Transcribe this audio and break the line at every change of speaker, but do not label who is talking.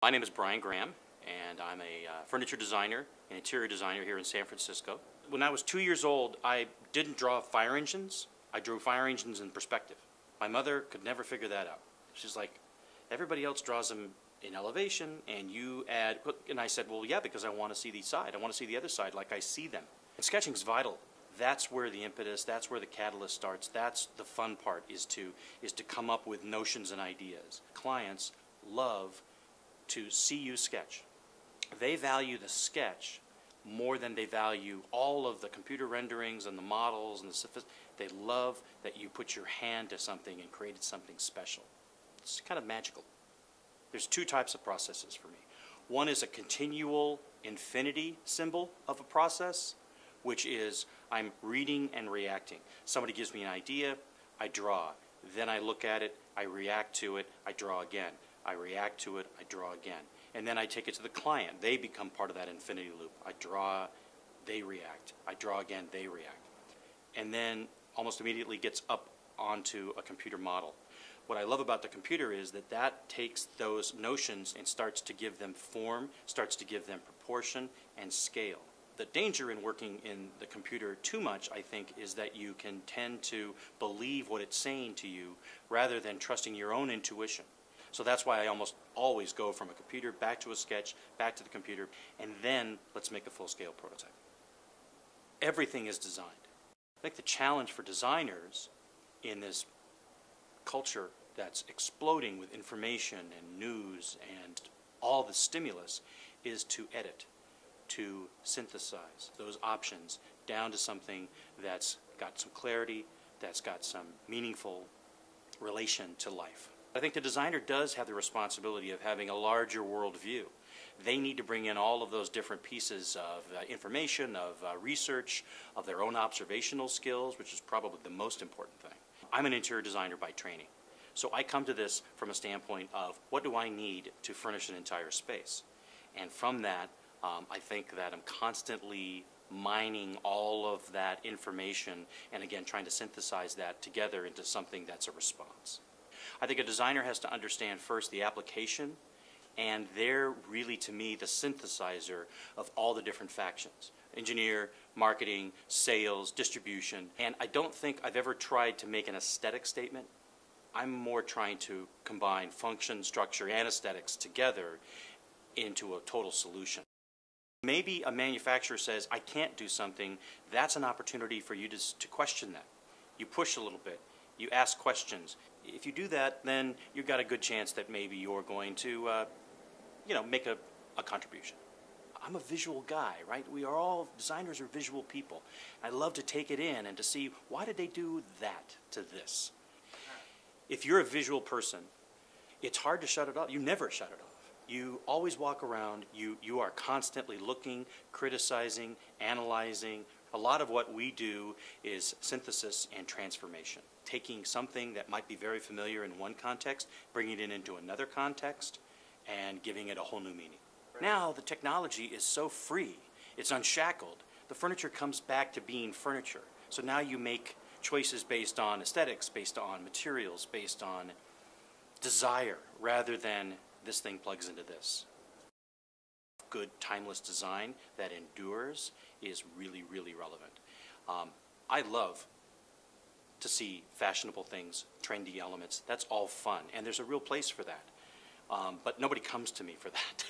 My name is Brian Graham, and I'm a furniture designer and interior designer here in San Francisco. When I was 2 years old, I didn't draw fire engines. I drew fire engines in perspective. My mother could never figure that out. She's like, everybody else draws them in elevation, and you add, and I said, well, yeah, because I want to see the side. I want to see the other side like I see them. And sketching's vital. That's where the impetus, that's where the catalyst starts. That's the fun part, is to come up with notions and ideas. Clients love to see you sketch. They value the sketch more than they value all of the computer renderings and the models and the they love that you put your hand to something and created something special. It's kind of magical. There's two types of processes for me. One is a continual infinity symbol of a process, which is I'm reading and reacting. Somebody gives me an idea, I draw. Then I look at it, I react to it, I draw again. I react to it, I draw again. And then I take it to the client. They become part of that infinity loop. I draw, they react. I draw again, they react. And then almost immediately gets up onto a computer model. What I love about the computer is that that takes those notions and starts to give them form, starts to give them proportion and scale. The danger in working in the computer too much, I think, is that you can tend to believe what it's saying to you rather than trusting your own intuition. So that's why I almost always go from a computer back to a sketch, back to the computer, and then let's make a full-scale prototype. Everything is designed. I think the challenge for designers in this culture that's exploding with information and news and all the stimulus is to edit, to synthesize those options down to something that's got some clarity, that's got some meaningful relation to life. I think the designer does have the responsibility of having a larger worldview. They need to bring in all of those different pieces of information, of research, of their own observational skills, which is probably the most important thing. I'm an interior designer by training, so I come to this from a standpoint of what do I need to furnish an entire space? And from that, I think that I'm constantly mining all of that information and again trying to synthesize that together into something that's a response. I think a designer has to understand first the application, and they're really, to me, the synthesizer of all the different factions. Engineer, marketing, sales, distribution. And I don't think I've ever tried to make an aesthetic statement. I'm more trying to combine function, structure, and aesthetics together into a total solution. Maybe a manufacturer says, I can't do something. That's an opportunity for you to question that. You push a little bit. You ask questions. If you do that, then you've got a good chance that maybe you're going to, make a contribution. I'm a visual guy, right? We are all, designers are visual people. I love to take it in and to see, why did they do that to this? If you're a visual person, it's hard to shut it off. You never shut it off. You always walk around, you are constantly looking, criticizing, analyzing. A lot of what we do is synthesis and transformation. Taking something that might be very familiar in one context, bringing it into another context, and giving it a whole new meaning. Right. Now the technology is so free, it's unshackled. The furniture comes back to being furniture. So now you make choices based on aesthetics, based on materials, based on desire, rather than this thing plugs into this. Good timeless design that endures is really, really relevant. I love to see fashionable things, trendy elements. That's all fun, and there's a real place for that. But nobody comes to me for that.